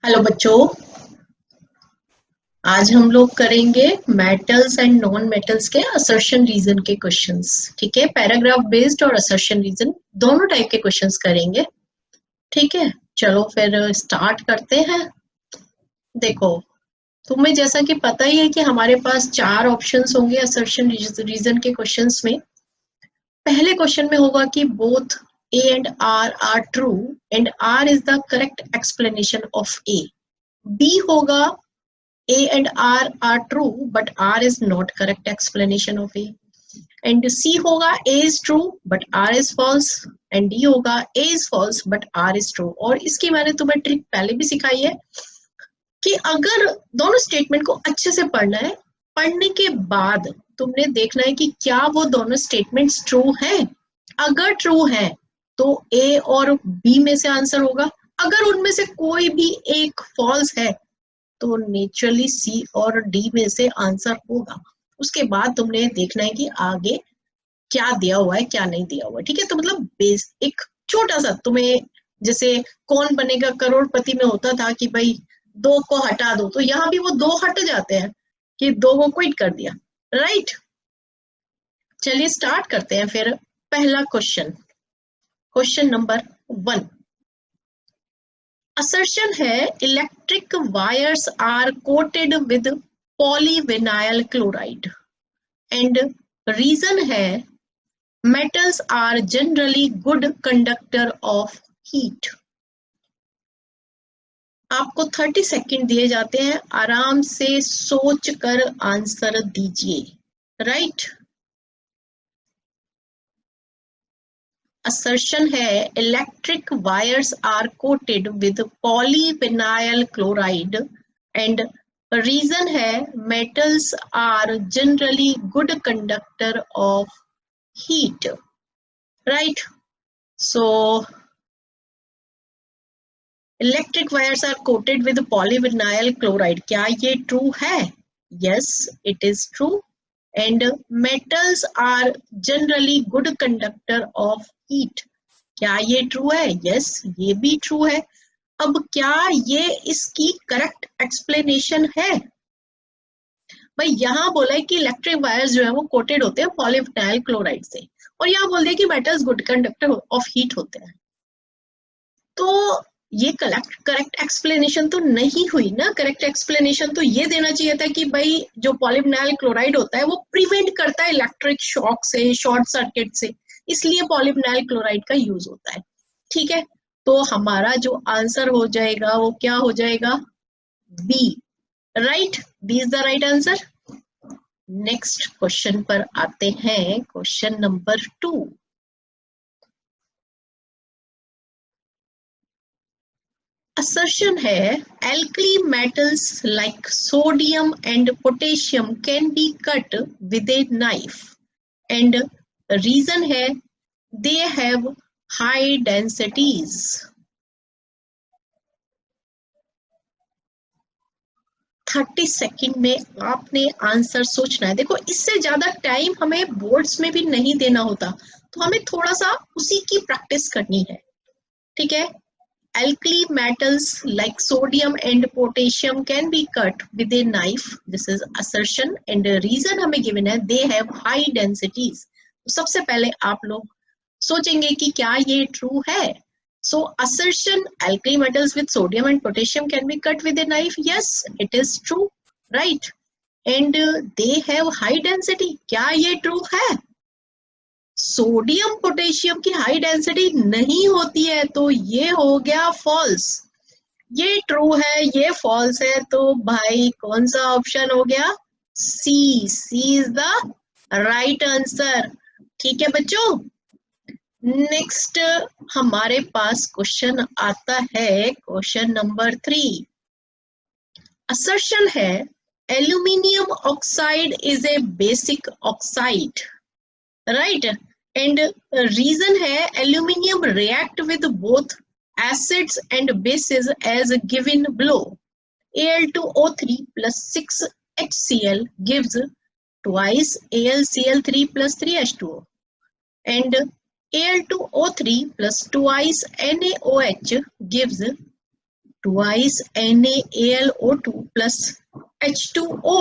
Hello बच्चों, आज हम लोग करेंगे मेटल्स एंड नॉन मेटल्स के असर्शन रीजन के क्वेश्चंस। ठीक है, पैराग्राफ बेस्ड और असर्शन रीजन दोनों टाइप के क्वेश्चंस करेंगे। ठीक है, चलो फिर स्टार्ट करते हैं। देखो, तुम्हें जैसा कि पता ही है कि हमारे पास चार ऑप्शंस होंगे असर्शन रीजन के क्वेश्चंस में। पहले क्वेश्चन में होगा कि both A and R true and R is the correct explanation of A. B होगा A and R are true, but R is not correct explanation of A. And C होगा A is true, but R is false. And D होगा A is false, but R is true. और इसकी मैंने तुम्हें trick पहले भी सिखाई है कि अगर दोनों स्टेटमेंट को अच्छे से पढ़ना है, पढ़ने के बाद तुमने देखना है कि क्या वो दोनों स्टेटमेंट्स ट्रू हैं। अगर ट्रू है तो A और B में से आंसर होगा। अगर उनमें से कोई भी एक फॉल्स है तो नेचुरली सी और डी में से आंसर होगा। उसके बाद तुमने देखना है कि आगे क्या दिया हुआ है क्या नहीं दिया हुआ। ठीक है, तो मतलब बेस एक छोटा सा तुम्हें, जैसे कौन बनेगा करोड़पति में होता था कि भाई दो को हटा दो, तो यहाँ भी वो दो हट जाते हैं कि दो को क्विट कर दिया। राइट, चलिए स्टार्ट करते हैं फिर। पहला क्वेश्चन, क्वेश्चन नंबर 1 असर्शन है electric wires are coated with polyvinyl chloride and reason है metals are generally good conductor of heat. आपको 30 सेकंड दिए जाते हैं, आराम से सोच कर आंसर दीजिए। राइट, असर्शन है electric wires are coated with polyvinyl chloride and reason है metals are generally good conductor of heat. Right, so electric wires are coated with polyvinyl chloride, क्या ये ट्रू है? Yes, it is true. And metals are generally good conductor of heat, क्या ये true है? Yes, ये भी true है। अब क्या ये इसकी करेक्ट एक्सप्लेनेशन है? भाई यहाँ बोला है कि इलेक्ट्रिक वायर्स जो है वो कोटेड होते हैं पॉलीविनाइल क्लोराइड से, और यहाँ बोल दिया कि metals good conductor of heat होते हैं। तो ये करेक्ट एक्सप्लेनेशन तो नहीं हुई ना। करेक्ट एक्सप्लेनेशन तो ये देना चाहिए था कि भाई जो पॉलीविनाइल क्लोराइड होता है वो प्रिवेंट करता है इलेक्ट्रिक शॉक से, शॉर्ट सर्किट से, इसलिए पॉलीविनाइल क्लोराइड का यूज होता है। ठीक है, तो हमारा जो आंसर हो जाएगा वो क्या हो जाएगा? B. Right, B is the right answer. Next question पर आते हैं, क्वेश्चन नंबर 2। Assertion है alkali metals like sodium and potassium can be cut with a knife and reason है they have high densities। Thirty second में आपने answer सोचना है। देखो, इससे ज्यादा टाइम हमें बोर्ड्स में भी नहीं देना होता, तो हमें थोड़ा सा उसी की प्रैक्टिस करनी है। ठीक है, alkali metals like sodium and potassium can be cut with a knife, this is assertion, and the reason हमें given है they have high densities। तो सबसे पहले आप लोग सोचेंगे कि क्या ये true है। So assertion alkali metals with sodium and potassium can be cut with a knife, yes it is true, right, and they have high density, क्या ये true है? सोडियम पोटेशियम की हाई डेंसिटी नहीं होती है, तो ये हो गया फॉल्स। ये ट्रू है, ये फॉल्स है, तो भाई कौन सा ऑप्शन हो गया? C. C is the right answer. ठीक है बच्चों, नेक्स्ट हमारे पास क्वेश्चन आता है, क्वेश्चन नंबर 3। असर्शन है aluminium oxide is a basic oxide, right, and reason है aluminium react with both acids and bases as given below। Al2O3 plus 6HCl gives twice AlCl3 plus 3H2O and Al2O3 plus twice NaOH gives twice NaAlO2 plus H2O।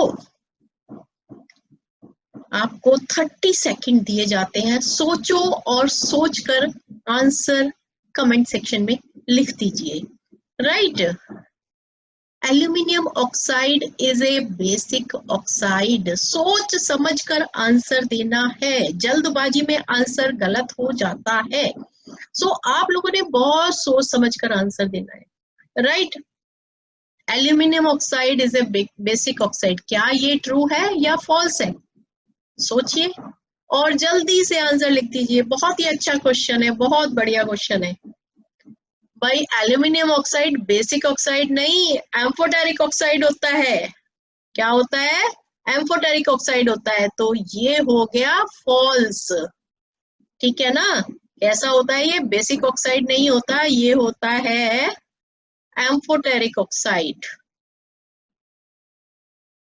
आपको 30 second दिए जाते हैं, सोचो और सोचकर answer comment section में लिख दीजिए। Right, aluminium oxide is a basic oxide. सोच समझकर आंसर देना है, जल्दबाजी में आंसर गलत हो जाता है। सो आप लोगों ने बहुत सोच समझकर आंसर देना है। Right, aluminium oxide is a basic oxide, क्या ये ट्रू है या फॉल्स है? सोचिए और जल्दी से आंसर लिख दीजिए। बहुत ही अच्छा क्वेश्चन है, बहुत बढ़िया क्वेश्चन है भाई। एल्यूमिनियम ऑक्साइड बेसिक ऑक्साइड नहीं, एम्फोटेरिक ऑक्साइड होता है। क्या होता है? एम्फोटेरिक ऑक्साइड होता है। तो ये हो गया फॉल्स, ठीक है ना। कैसा होता है ये? बेसिक ऑक्साइड नहीं होता, ये होता है एम्फोटेरिक ऑक्साइड,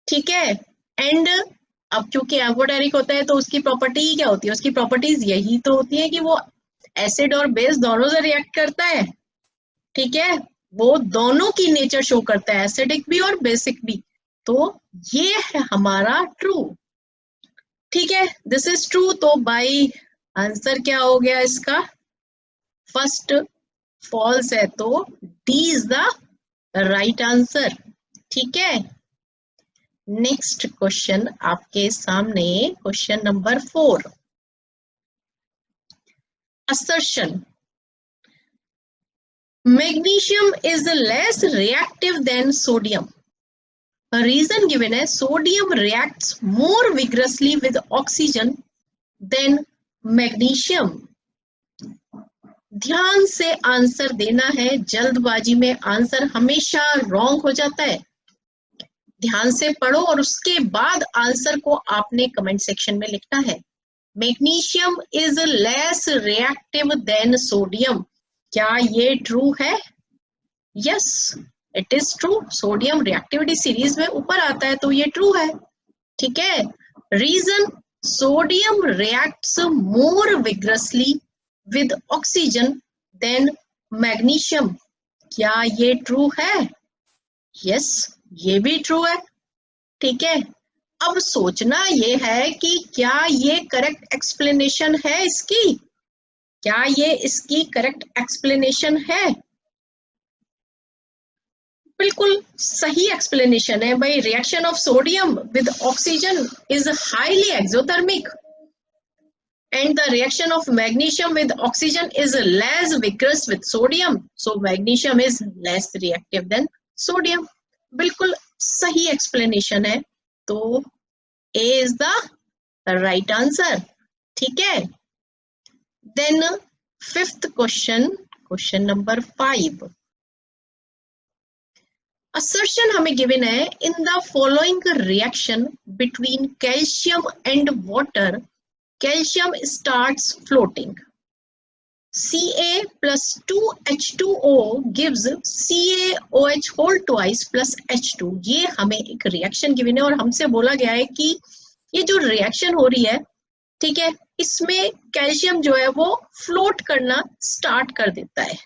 ठीक है। एंड अब क्योंकि एम्फोटेरिक होता है तो उसकी प्रॉपर्टी क्या होती है? उसकी प्रॉपर्टीज यही तो होती है कि वो एसिड और बेस दोनों से रिएक्ट करता है, ठीक है। वो दोनों की नेचर शो करता है, एसिडिक भी और बेसिक भी। तो ये है हमारा ट्रू, ठीक है, दिस इज ट्रू। तो बाई आंसर क्या हो गया इसका? फर्स्ट फॉल्स है, तो D is the right answer, ठीक है। नेक्स्ट क्वेश्चन आपके सामने, question number 4, assertion magnesium is less reactive than sodium. A reason given है, sodium reacts more vigorously with oxygen than magnesium. ध्यान से आंसर देना है, जल्दबाजी में आंसर हमेशा रॉन्ग हो जाता है। ध्यान से पढ़ो और उसके बाद आंसर को आपने कमेंट सेक्शन में लिखना है। Magnesium is less reactive than sodium, क्या ये ट्रू है? Yes, it is true. Sodium reactivity series में ऊपर आता है तो ये ट्रू है, ठीक है। Reason, sodium reacts more vigorously with oxygen than magnesium, क्या ये ट्रू है? यस, ये भी ट्रू है, ठीक है। अब सोचना ये है कि क्या ये करेक्ट एक्सप्लेनेशन है इसकी? क्या ये इसकी करेक्ट एक्सप्लेनेशन है? बिल्कुल सही एक्सप्लेनेशन है भाई। Reaction of sodium with oxygen is highly exothermic and the reaction of magnesium with oxygen is less vigorous with sodium, so magnesium is less reactive than sodium. बिल्कुल सही एक्सप्लेनेशन है, तो A is the right answer, ठीक है। Then fifth question, question number 5, assertion हमें given है, in the following reaction between calcium and water calcium starts floating. Ca plus 2H2O gives CaOH whole twice plus H2. ये हमें एक reaction given है और हमसे बोला गया है कि ये जो रिएक्शन हो रही है, ठीक है, इसमें कैल्शियम जो है वो फ्लोट करना स्टार्ट कर देता है।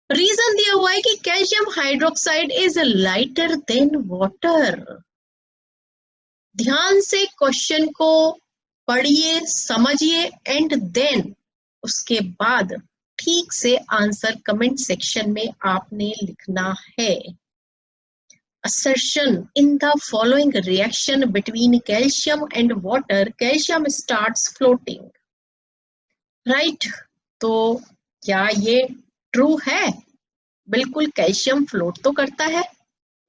रीजन दिया हुआ है कि calcium hydroxide is lighter than water. ध्यान से क्वेश्चन को पढ़िए, समझिए एंड देन उसके बाद ठीक से आंसर कमेंट सेक्शन में आपने लिखना है। assertion in the following reaction between calcium and water calcium starts floating, right? तो क्या ये ट्रू है? बिल्कुल, कैल्शियम फ्लोट तो करता है,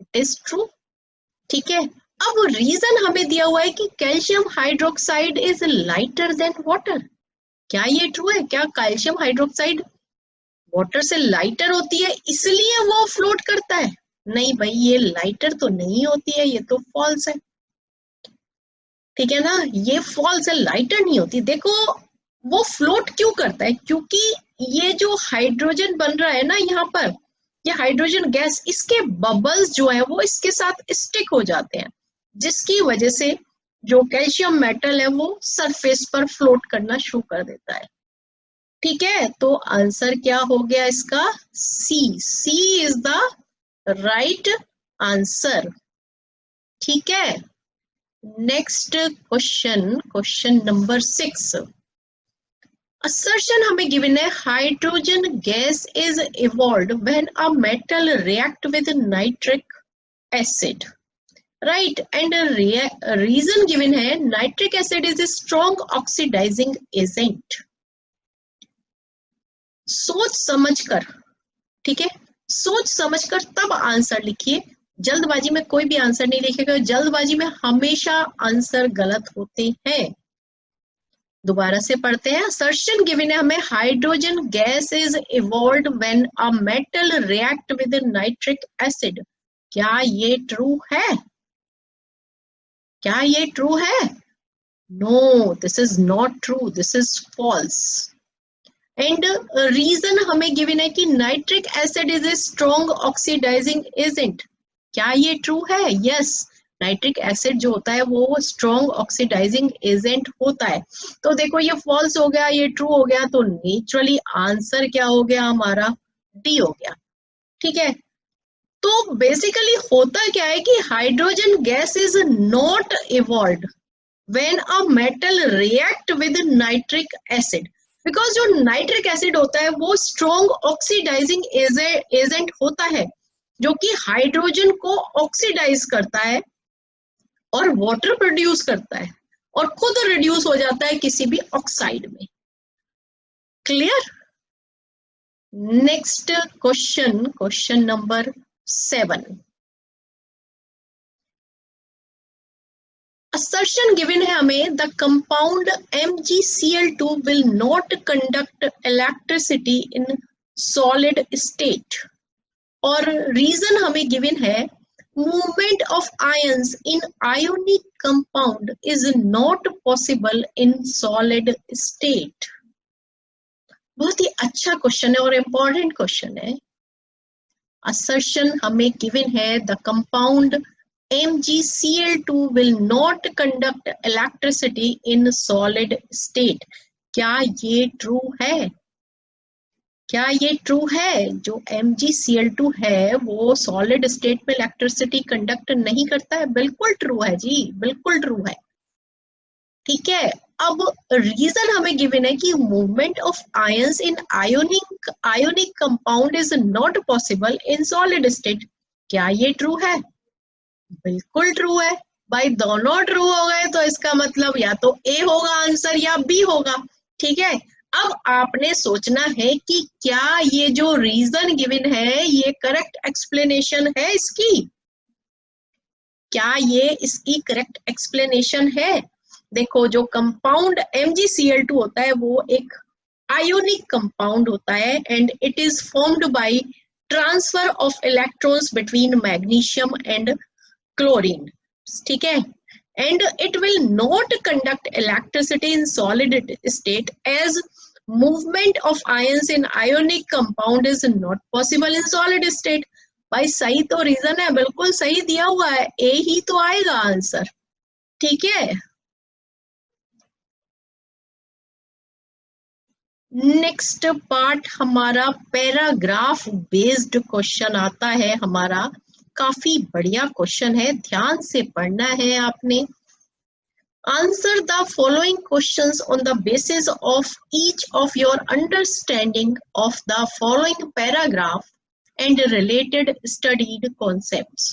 इट इज ट्रू, ठीक है। अब रीजन हमें दिया हुआ है कि calcium hydroxide is lighter than water, क्या ये ट्रू है? क्या कैल्शियम हाइड्रोक्साइड वाटर से लाइटर होती है इसलिए वो फ्लोट करता है? नहीं भाई, ये लाइटर तो नहीं होती है, ये तो फॉल्स है, ठीक है ना। ये फॉल्स है, लाइटर नहीं होती। देखो वो फ्लोट क्यों करता है, क्योंकि ये जो हाइड्रोजन बन रहा है ना यहाँ पर, ये हाइड्रोजन गैस, इसके बबल्स जो है वो इसके साथ स्टिक हो जाते हैं, जिसकी वजह से जो कैल्शियम मेटल है वो सरफेस पर फ्लोट करना शुरू कर देता है, ठीक है, तो आंसर क्या हो गया इसका? C. C is the right answer. ठीक है, next question, question number 6। Assertion हमें गिवन है, hydrogen gas is evolved when a metal react with nitric acid, right, and reason given है, nitric acid is a strong oxidising agent. सोच समझकर, ठीक है, सोच समझकर तब आंसर लिखिए। जल्दबाजी में कोई भी आंसर नहीं लिखेगा, जल्दबाजी में हमेशा आंसर गलत होते हैं। दोबारा से पढ़ते हैं। असर्शन गिवन है हमें, hydrogen gas is evolved when a metal react with nitric acid. क्या ये ट्रू है? क्या ये ट्रू है? No, this is not true, this is false. And reason हमें गिवन है कि nitric acid is a strong oxidising agent. क्या ये ट्रू है? यस, नाइट्रिक एसिड जो होता है वो स्ट्रॉन्ग ऑक्सीडाइजिंग एजेंट होता है। तो देखो ये फॉल्स हो गया, ये ट्रू हो गया, तो नेचुरली आंसर क्या हो गया हमारा? डी हो गया। ठीक है, तो बेसिकली होता क्या है कि hydrogen gas is not evolved when a metal react with nitric acid, because जो नाइट्रिक एसिड होता है वो स्ट्रॉन्ग ऑक्सीडाइजिंग एजेंट होता है, जो कि हाइड्रोजन को ऑक्सीडाइज करता है और वाटर प्रोड्यूस करता है और खुद रिड्यूस हो जाता है किसी भी ऑक्साइड में। Clear? Next question, question number 7। Assertion given है हमें, the compound MgCl2 will not conduct electricity in solid state, और रीजन हमें गिवन है, movement of ions in ionic compound is not possible in solid state. बहुत ही अच्छा question है और important question है। असर्शन हमें गिवन है, the compound MgCl2 will not conduct electricity in solid state। क्या ये ट्रू है? क्या ये ट्रू है? जो MgCl2 है वो सॉलिड स्टेट में इलेक्ट्रिसिटी कंडक्ट नहीं करता है? बिल्कुल ट्रू है जी, बिल्कुल ट्रू है। ठीक है, अब रीजन हमें गिवन है कि movement of ions in ionic compound is not possible in solid state. क्या ये ट्रू है? बिल्कुल ट्रू है भाई, दोनों ट्रू हो गए तो इसका मतलब या तो ए होगा आंसर या बी होगा। ठीक है, अब आपने सोचना है कि क्या ये जो रीजन गिवन है ये करेक्ट एक्सप्लेनेशन है इसकी? क्या ये इसकी करेक्ट एक्सप्लेनेशन है? देखो, जो कंपाउंड MgCl2 होता है वो एक आयोनिक कंपाउंड होता है and it is formed by transfer of electrons between magnesium and chlorine. ठीक है, and it will not conduct electricity in solid state as movement of ions in ionic compound is not possible in solid state। भाई सही तो reason है, बिल्कुल सही दिया हुआ है, ए ही तो आएगा आंसर। ठीक है, नेक्स्ट पार्ट हमारा पैराग्राफ बेस्ड क्वेश्चन आता है हमारा। काफी बढ़िया क्वेश्चन है, ध्यान से पढ़ना है आपने। Answer the following questions on the basis of each of your understanding of the following paragraph and related studied concepts।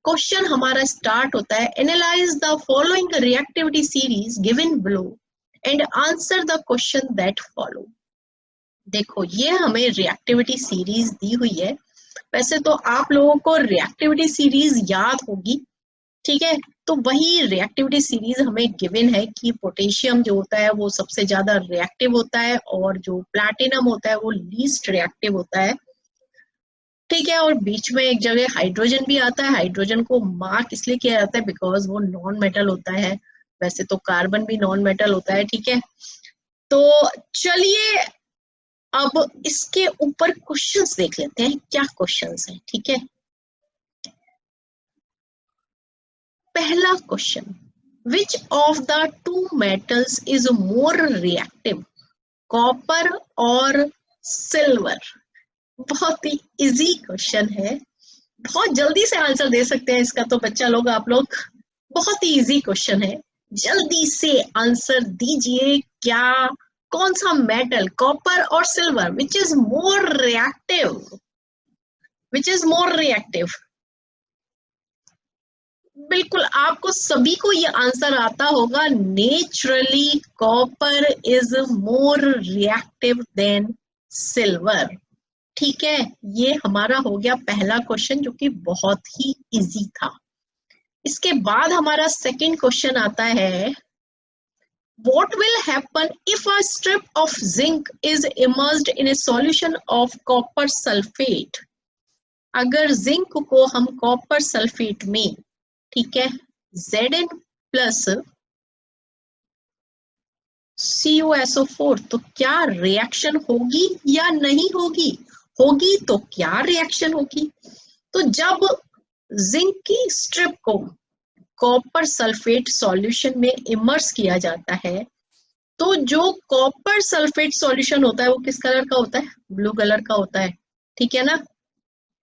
Question हमारा स्टार्ट होता है, analyse the following reactivity series given below and answer the question that follow. देखो, ये हमें reactivity series दी हुई है। वैसे तो आप लोगों को रिएक्टिविटी सीरीज याद होगी, ठीक है, तो वही रिएक्टिविटी सीरीज हमें गिवन है कि पोटेशियम जो होता है वो सबसे ज्यादा रिएक्टिव होता है और जो प्लैटिनम होता है वो लीस्ट रिएक्टिव होता है। ठीक है, और बीच में एक जगह हाइड्रोजन भी आता है। हाइड्रोजन को मार्क इसलिए किया जाता है बिकॉज वो नॉन मेटल होता है। वैसे तो कार्बन भी नॉन मेटल होता है। ठीक है, तो चलिए अब इसके ऊपर क्वेश्चंस देख लेते हैं, क्या क्वेश्चंस हैं। ठीक है, पहला question, which of the two metals is more reactive. Copper और सिल्वर। बहुत ही इजी क्वेश्चन है, बहुत जल्दी से आंसर दे सकते हैं इसका तो बच्चा लोग, आप लोग। बहुत ही इजी क्वेश्चन है, जल्दी से आंसर दीजिए। क्या, कौन सा मेटल, कॉपर और silver, which is more reactive, which is more reactive? बिल्कुल आपको सभी को ये आंसर आता होगा। Naturally copper is more reactive than silver. ठीक है, ये हमारा हो गया पहला क्वेश्चन जो कि बहुत ही इजी था। इसके बाद हमारा सेकंड क्वेश्चन आता है, what will happen if a strip of zinc is immersed in a solution of copper sulfate? अगर जिंक को हम कॉपर सल्फेट में, ठीक है, Zn प्लस CuSO4, तो क्या रिएक्शन होगी या नहीं होगी? होगी तो क्या रिएक्शन होगी? तो जब जिंक की स्ट्रिप को कॉपर सल्फेट सॉल्यूशन में इमर्स किया जाता है, तो जो कॉपर सल्फेट सॉल्यूशन होता है वो किस कलर का होता है? ब्लू कलर का होता है, ठीक है ना?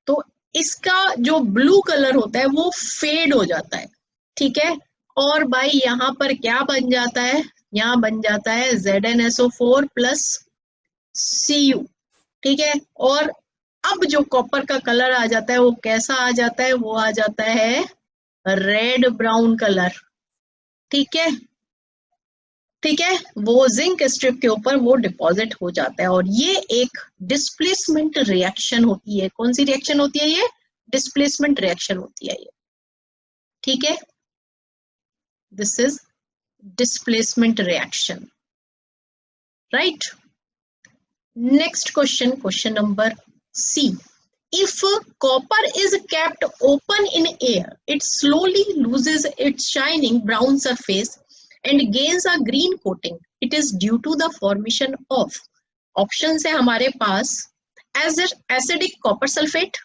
तो इसका जो ब्लू कलर होता है वो फेड हो जाता है, ठीक है। और भाई यहाँ पर क्या बन जाता है? यहाँ बन जाता है ZnSO4 प्लस Cu, ठीक है। और अब जो कॉपर का कलर आ जाता है वो कैसा आ जाता है? वो आ जाता है रेड ब्राउन कलर, ठीक है, ठीक है। वो जिंक स्ट्रिप के ऊपर वो डिपॉजिट हो जाता है और ये एक डिस्प्लेसमेंट रिएक्शन होती है। कौन सी रिएक्शन होती है ये? डिस्प्लेसमेंट रिएक्शन होती है ये, ठीक है। This is displacement reaction, right. Next question, question number C. If copper is kept open in air, it slowly loses its shining brown surface and gains a green coating. It is due to the formation of, options है हमारे पास, acidic copper sulfate,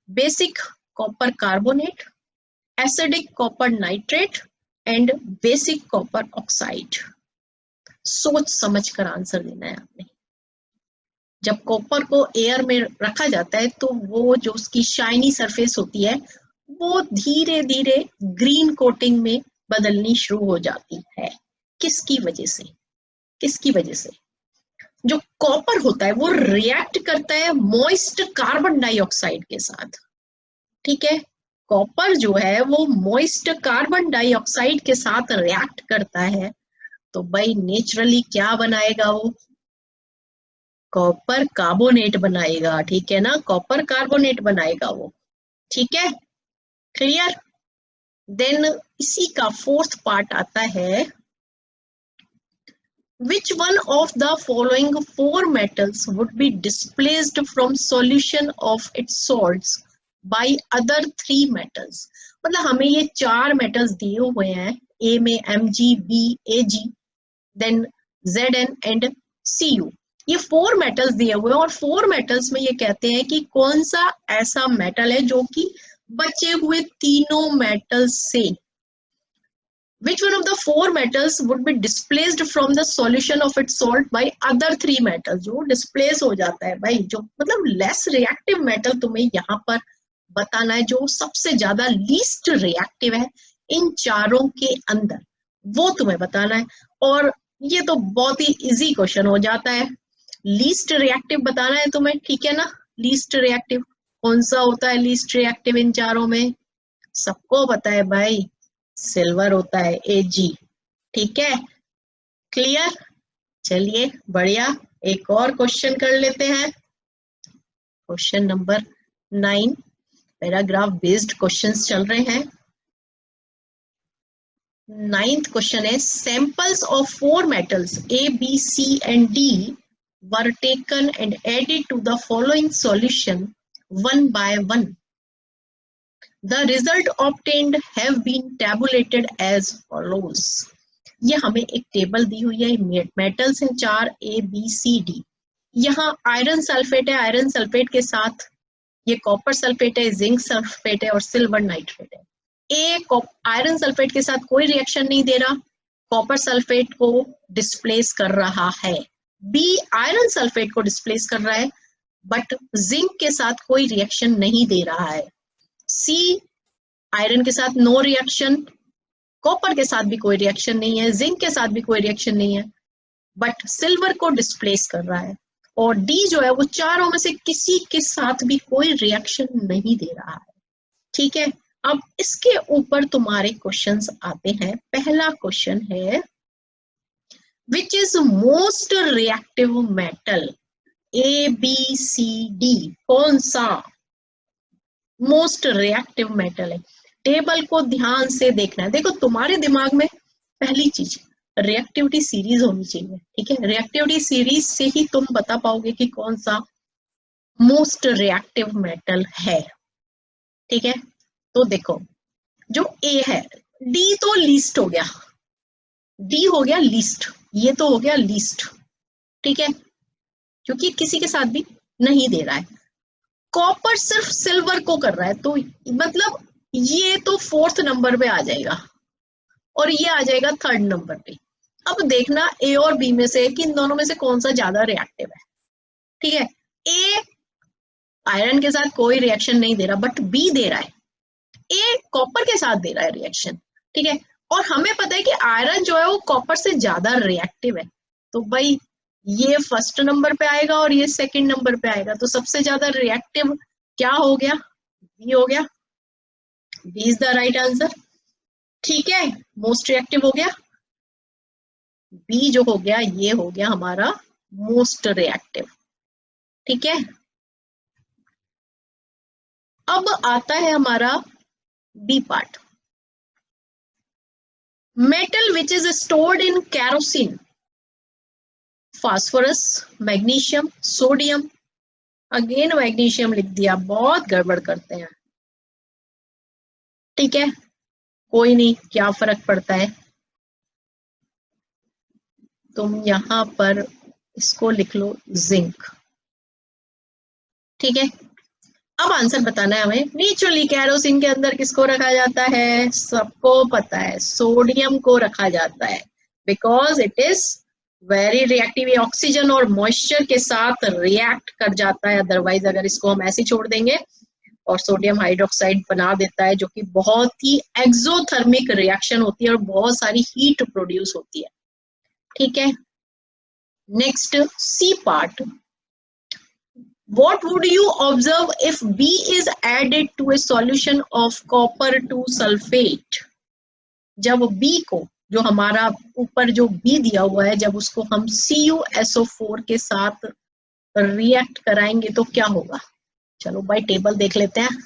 basic copper carbonate, acidic copper nitrate and basic copper oxide. सोच समझ कर answer देना है आपने। जब copper को एयर में रखा जाता है तो वो जो उसकी शाइनी सरफेस होती है वो धीरे धीरे ग्रीन कोटिंग में बदलनी शुरू हो जाती है। किसकी वजह से? किसकी वजह से? जो कॉपर होता है वो रिएक्ट करता है मॉइस्ट कार्बन डाइऑक्साइड के साथ, ठीक है। कॉपर जो है वो मॉइस्ट कार्बन डाइऑक्साइड के साथ रिएक्ट करता है, तो भाई नेचुरली क्या बनाएगा वो? कॉपर कार्बोनेट बनाएगा, ठीक है ना, कॉपर कार्बोनेट बनाएगा वो, ठीक है, क्लियर। देन इसी का फोर्थ पार्ट आता है, which one of the following four metals would be displaced from solution of its salts by other three metals? मतलब हमें ये चार मेटल्स दिए हुए हैं, ए में Mg, B, Ag, then Zn and Cu। ये फोर मेटल्स दिए हुए हैं और फोर मेटल्स में ये कहते हैं कि कौन सा ऐसा मेटल है जो कि बचे हुए तीनों मेटल्स से, which one of the four metals would be displaced from the solution of its salt by other three metals? जो डिस्प्लेस हो जाता है भाई, जो मतलब लेस रिएक्टिव मेटल तुम्हें यहाँ पर बताना है, जो सबसे ज्यादा लीस्ट रिएक्टिव है इन चारों के अंदर, वो तुम्हें बताना है। और ये तो बहुत ही इजी क्वेश्चन हो जाता है, लीस्ट रिएक्टिव बताना है तुम्हें, ठीक है ना। लीस्ट रिएक्टिव कौन सा होता है? लीस्ट रिएक्टिव इन चारों में सबको पता है भाई, सिल्वर होता है, Ag, ठीक है, क्लियर। चलिए बढ़िया, एक और क्वेश्चन कर लेते हैं, question number 9। Paragraph based questions चल रहे हैं। 9th क्वेश्चन है, samples of four metals A, B, C and D were taken and added to the following solution one by one. The result obtained have been tabulated as follows. ये हमें एक table दी हुई है, metals हैं चार, A, B, C, D। यहाँ iron sulphate है, iron sulphate के साथ ये कॉपर सल्फेट है, जिंक सल्फेट है और सिल्वर नाइट्रेट है। ए आयरन सल्फेट के साथ कोई रिएक्शन नहीं दे रहा, कॉपर सल्फेट को डिस्प्लेस कर रहा है, बी आयरन सल्फेट को डिस्प्लेस कर रहा है बट जिंक के साथ कोई रिएक्शन नहीं दे रहा है। सी आयरन के साथ नो रिएक्शन, कॉपर के साथ भी कोई रिएक्शन नहीं है, जिंक के साथ भी कोई रिएक्शन नहीं है, बट सिल्वर को डिस्प्लेस कर रहा है। और डी जो है वो चारों में से किसी के साथ भी कोई रिएक्शन नहीं दे रहा है। ठीक है, अब इसके ऊपर तुम्हारे क्वेश्चंस आते हैं। पहला क्वेश्चन है which is most reactive metal, A B C D, कौन सा मोस्ट रिएक्टिव मेटल है? टेबल को ध्यान से देखना है। देखो तुम्हारे दिमाग में पहली चीज रिएक्टिविटी सीरीज होनी चाहिए। ठीक है, रिएक्टिविटी सीरीज से ही तुम बता पाओगे कि कौन सा मोस्ट रिएक्टिव मेटल है। ठीक है, तो देखो जो ए है, डी तो लीस्ट हो गया, डी हो गया लीस्ट, ये तो हो गया लीस्ट। ठीक है, क्योंकि किसी के साथ भी नहीं दे रहा है। कॉपर सिर्फ सिल्वर को कर रहा है, तो मतलब ये तो फोर्थ नंबर पे आ जाएगा और ये आ जाएगा थर्ड नंबर पे। अब देखना ए और बी में से कि इन दोनों में से कौन सा ज्यादा रिएक्टिव है। ठीक है, ए आयरन के साथ कोई रिएक्शन नहीं दे रहा बट बी दे रहा है, ए कॉपर के साथ दे रहा है रिएक्शन। ठीक है, और हमें पता है कि आयरन जो है वो कॉपर से ज्यादा रिएक्टिव है, तो भाई ये फर्स्ट नंबर पे आएगा और ये सेकंड नंबर पे आएगा। तो सबसे ज्यादा रिएक्टिव क्या हो गया? बी हो गया। B is the right answer. ठीक है, मोस्ट रिएक्टिव हो गया, बी जो हो गया ये हो गया हमारा मोस्ट रिएक्टिव। ठीक है, अब आता है हमारा B part. Metal which is stored in kerosene, phosphorus, magnesium, sodium. Again magnesium लिख दिया, बहुत गड़बड़ करते हैं। ठीक है, कोई नहीं, क्या फर्क पड़ता है, तुम यहां पर इसको लिख लो जिंक। ठीक है, अब आंसर बताना है हमें। नेचुरली कैरोसिन के अंदर किसको रखा जाता है? सबको पता है, सोडियम को रखा जाता है, because it is very reactive. ये ऑक्सीजन और मॉइस्चर के साथ रिएक्ट कर जाता है, अदरवाइज अगर इसको हम ऐसे छोड़ देंगे और सोडियम हाइड्रोक्साइड बना देता है, जो कि बहुत ही एक्सोथर्मिक रिएक्शन होती है और बहुत सारी हीट प्रोड्यूस होती है। ठीक है, next C part. What would you observe if B is added to a solution of copper 2 sulfate? जब B को, जो हमारा ऊपर जो B दिया हुआ है, जब उसको हम CuSO4 के साथ रिएक्ट कराएंगे तो क्या होगा? चलो भाई टेबल देख लेते हैं।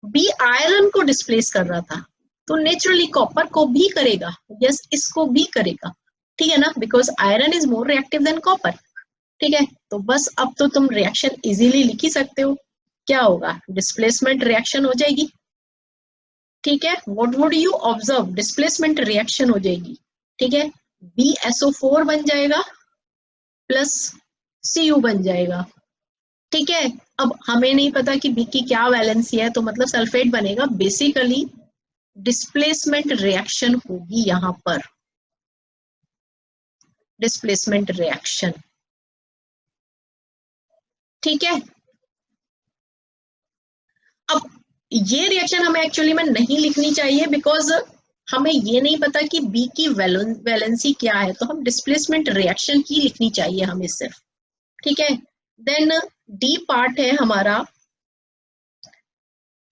B आयरन को डिस्प्लेस कर रहा था, तो नेचुरली कॉपर को भी करेगा। यस, इसको भी करेगा। ठीक है ना, because iron is more reactive than copper. ठीक है, तो बस अब तो तुम रिएक्शन इजीली लिख ही सकते हो। क्या होगा? डिस्प्लेसमेंट रिएक्शन हो जाएगी। ठीक है, what would you observe? Displacement reaction हो जाएगी। ठीक है, BSO4 बन जाएगा प्लस Cu बन जाएगा। ठीक है, अब हमें नहीं पता कि B की क्या वैलेंसी है, तो मतलब सल्फेट बनेगा। बेसिकली डिस्प्लेसमेंट रिएक्शन होगी यहां पर, डिस्प्लेसमेंट रिएक्शन। ठीक है, अब ये रिएक्शन हमें एक्चुअली में नहीं लिखनी चाहिए, बिकॉज हमें ये नहीं पता कि बी की वैलेंसी क्या है, तो हम डिस्प्लेसमेंट रिएक्शन ही लिखनी चाहिए हमें सिर्फ। ठीक है, देन डी पार्ट है हमारा,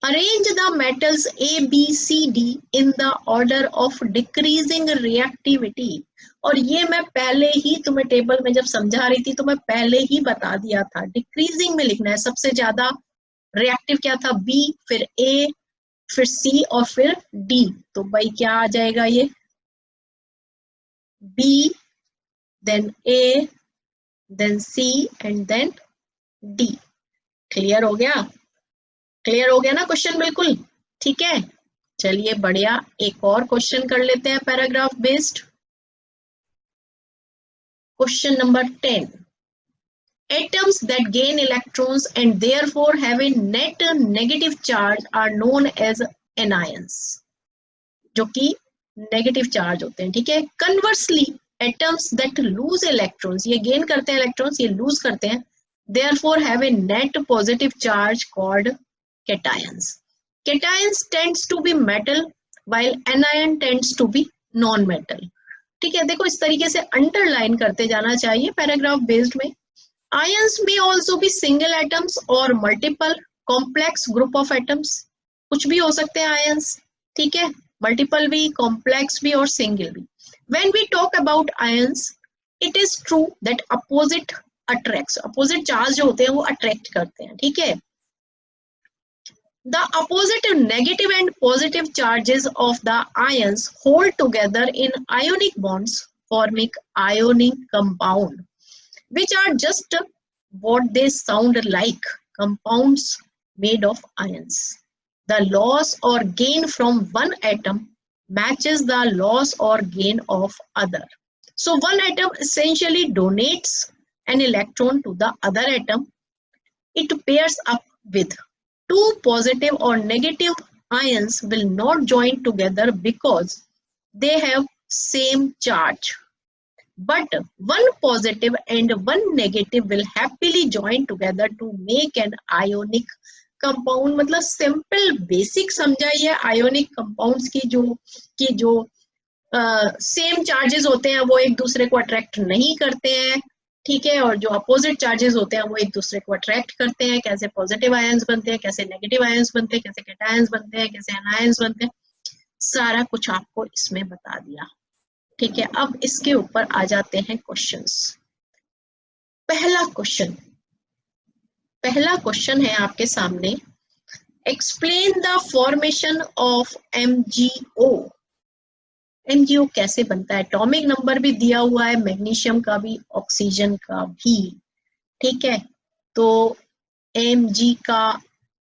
arrange the metals A B C D in the order of decreasing reactivity. और ये मैं पहले ही तुम्हें टेबल में जब समझा रही थी तो मैं पहले ही बता दिया था, डिक्रीजिंग में लिखना है। सबसे ज्यादा रिएक्टिव क्या था? बी, फिर ए, फिर सी और फिर डी। तो भाई क्या आ जाएगा? ये B, then A, then C and then D. Clear हो गया? क्लियर हो गया ना क्वेश्चन? बिल्कुल ठीक है, चलिए बढ़िया। एक और क्वेश्चन कर लेते हैं paragraph based. Question number 10। Atoms that gain electrons and therefore have a net negative charge are known as anions, जो कि नेगेटिव चार्ज होते हैं। ठीक है, conversely atoms that loose electrons, ये गेन करते हैं इलेक्ट्रॉन्स, ये लूज करते हैं, therefore have a net positive charge called cations. Cations tends to be metal while anion tends to be non-metal. ठीक है, देखो इस तरीके से अंडरलाइन करते जाना चाहिए पैराग्राफ बेस्ड में. आयंस में ऑल्सो भी सिंगल एटम्स और multiple complex group of atoms, कुछ भी हो सकते हैं आयंस. ठीक है, मल्टीपल भी, कॉम्प्लेक्स भी और सिंगल भी. When we talk about ions, it is true that opposite attracts, opposite charge जो होते हैं वो अट्रैक्ट करते हैं. ठीक है, the opposite negative and positive charges of the ions hold together in ionic bonds forming ionic compound, which are just what they sound like, compounds made of ions. The loss or gain from one atom matches the loss or gain of other. So one atom essentially donates an electron to the other atom it pairs up with. Two positive or negative ions will not join together because they have same charge. But one positive and one negative will happily join together to make an ionic compound. मतलब simple basic समझा ये ionic compounds की जो same charges होते हैं वो एक दूसरे को अट्रैक्ट नहीं करते हैं. ठीक है, और जो अपोजिट चार्जेस होते हैं वो एक दूसरे को अट्रैक्ट करते हैं. कैसे पॉजिटिव आयंस बनते हैं, कैसे नेगेटिव आयंस बनते हैं, कैसे कैटायंस बनते हैं, कैसे एनायंस बनते हैं, सारा कुछ आपको इसमें बता दिया. ठीक है, अब इसके ऊपर आ जाते हैं क्वेश्चंस. पहला क्वेश्चन है आपके सामने, explain the formation of MgO. MgO कैसे बनता है, एटॉमिक नंबर भी दिया हुआ है, मैग्नीशियम का भी, ऑक्सीजन का भी. ठीक है, तो Mg का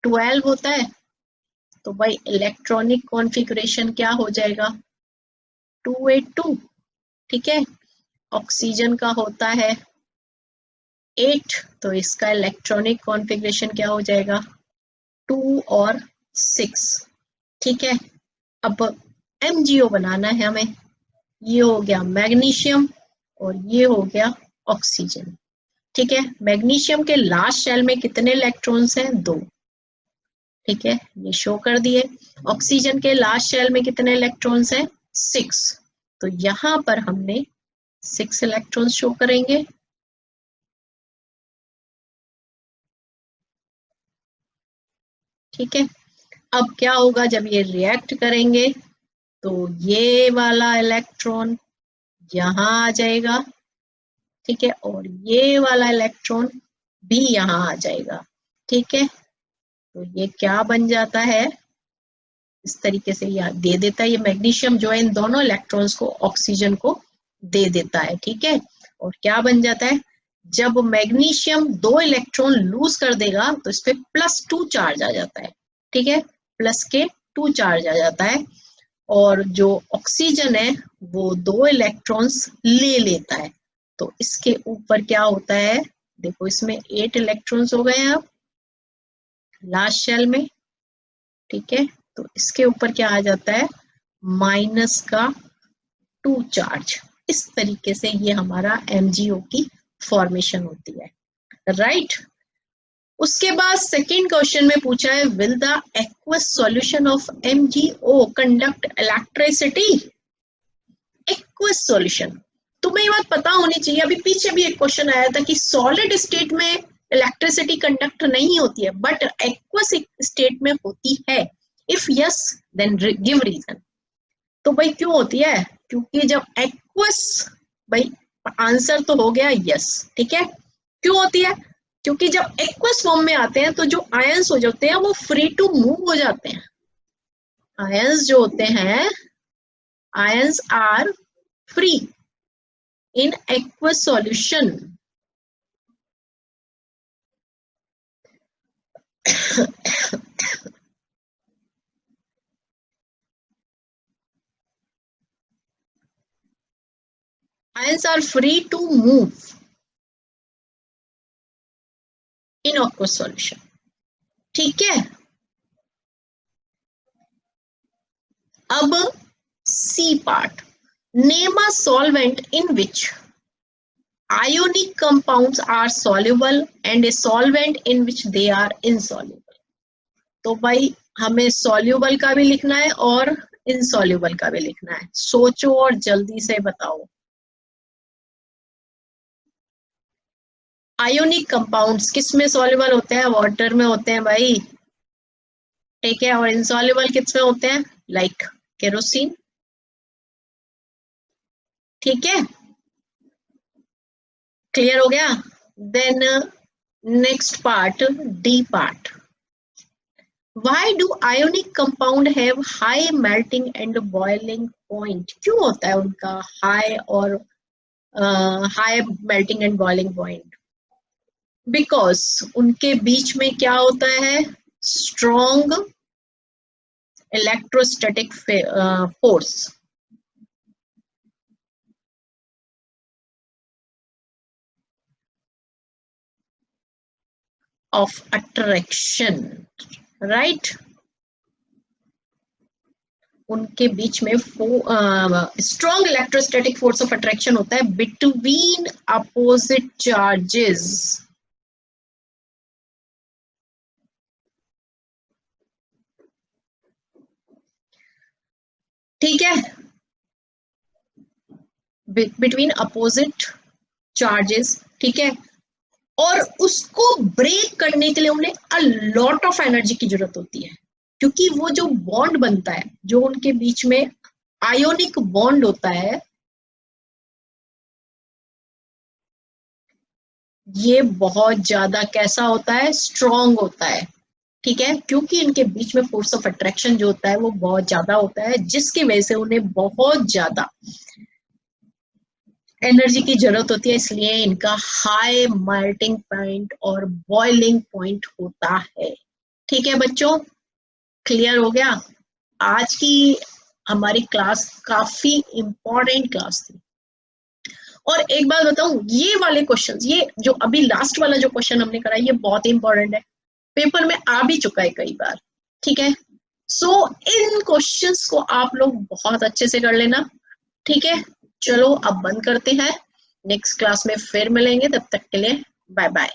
12 होता है, तो भाई इलेक्ट्रॉनिक कॉन्फ़िगरेशन क्या हो जाएगा, 282. ठीक है, ऑक्सीजन का होता है 8, तो इसका इलेक्ट्रॉनिक कॉन्फ़िगरेशन क्या हो जाएगा, 2 और 6. ठीक है, अब MgO बनाना है हमें. ये हो गया मैग्नीशियम और ये हो गया ऑक्सीजन. ठीक है, मैग्नीशियम के लास्ट शेल में कितने इलेक्ट्रॉन्स हैं, 2. ठीक है, ये शो कर दिए. ऑक्सीजन के लास्ट शेल में कितने इलेक्ट्रॉन्स हैं, 6. तो यहां पर हमने 6 इलेक्ट्रॉन्स शो करेंगे. ठीक है, अब क्या होगा जब ये रिएक्ट करेंगे, तो ये वाला इलेक्ट्रॉन यहाँ आ जाएगा. ठीक है, और ये वाला इलेक्ट्रॉन भी यहाँ आ जाएगा. ठीक है, तो ये क्या बन जाता है, इस तरीके से ये दे देता है, ये मैग्नीशियम जो है इन दोनों इलेक्ट्रॉन्स को ऑक्सीजन को दे देता है. ठीक है, और क्या बन जाता है, जब मैग्नीशियम 2 इलेक्ट्रॉन लूज कर देगा तो इस पे +2 चार्ज आ जाता है. ठीक है, प्लस के 2 चार्ज आ जाता है, और जो ऑक्सीजन है वो 2 इलेक्ट्रॉन्स ले लेता है. तो इसके ऊपर क्या होता है, देखो इसमें 8 इलेक्ट्रॉन्स हो गए हैं अब लास्ट शेल में. ठीक है, तो इसके ऊपर क्या आ जाता है, -2 चार्ज. इस तरीके से ये हमारा MgO की फॉर्मेशन होती है. राइट. उसके बाद सेकेंड क्वेश्चन में पूछा है, will the aqueous solution of MgO conduct electricity. Aqueous solution, तुम्हें ये बात पता होनी चाहिए, अभी पीछे भी एक क्वेश्चन आया था कि सॉलिड स्टेट में इलेक्ट्रिसिटी कंडक्ट नहीं होती है, बट एक्वस स्टेट में होती है. If yes then give reason. तो भाई क्यों होती है, क्योंकि जब एक्वस, भाई आंसर तो हो गया यस. ठीक है, क्यों होती है, क्योंकि जब एक्वस फॉर्म में आते हैं तो जो आयंस हो जाते हैं वो फ्री टू मूव हो जाते हैं. आयंस जो होते हैं, ions are free in aqueous solution. Ions are free to move in aqueous solution. ठीक है, अब C part, name a solvent in which ionic compounds are soluble and a solvent in which they are insoluble. तो भाई हमें soluble का भी लिखना है और insoluble का भी लिखना है, सोचो और जल्दी से बताओ। आयोनिक कंपाउंड्स किस में soluble होते हैं? वाटर में होते हैं भाई, ठीक है। और insoluble किस में होते हैं? लाइक केरोसिन, ठीक है, क्लियर हो गया। Then next part, D part. Why do ionic compound have high melting and boiling point? क्यों होता है उनका high और high melting and boiling point? Because उनके बीच में क्या होता है? Strong electrostatic force of attraction, right? उनके बीच में strong electrostatic force of attraction होता है बिटवीन अपोजिट चार्जेस। ठीक है, बिटवीन अपोजिट चार्जेस, ठीक है। और उसको ब्रेक करने के लिए उन्हें अ लॉट ऑफ एनर्जी की जरूरत होती है, क्योंकि वो जो बॉन्ड बनता है, जो उनके बीच में आयोनिक बॉन्ड होता है, ये बहुत ज्यादा कैसा होता है? स्ट्रॉन्ग होता है, ठीक है। क्योंकि इनके बीच में फोर्स ऑफ अट्रैक्शन जो होता है वो बहुत ज्यादा होता है, जिसकी वजह से उन्हें बहुत ज्यादा एनर्जी की जरूरत होती है, इसलिए इनका हाई मेल्टिंग पॉइंट और बॉइलिंग पॉइंट होता है। ठीक है बच्चों, क्लियर हो गया? आज की हमारी क्लास काफी इंपॉर्टेंट क्लास थी। और एक बात बताऊं, ये वाले क्वेश्चंस, ये जो अभी लास्ट वाला जो क्वेश्चन हमने करा, ये बहुत इंपॉर्टेंट है, पेपर में आ भी चुका है कई बार, ठीक है। सो इन क्वेश्चंस को आप लोग बहुत अच्छे से कर लेना, ठीक है। चलो अब बंद करते हैं, नेक्स्ट क्लास में फिर मिलेंगे, तब तक के लिए बाय बाय।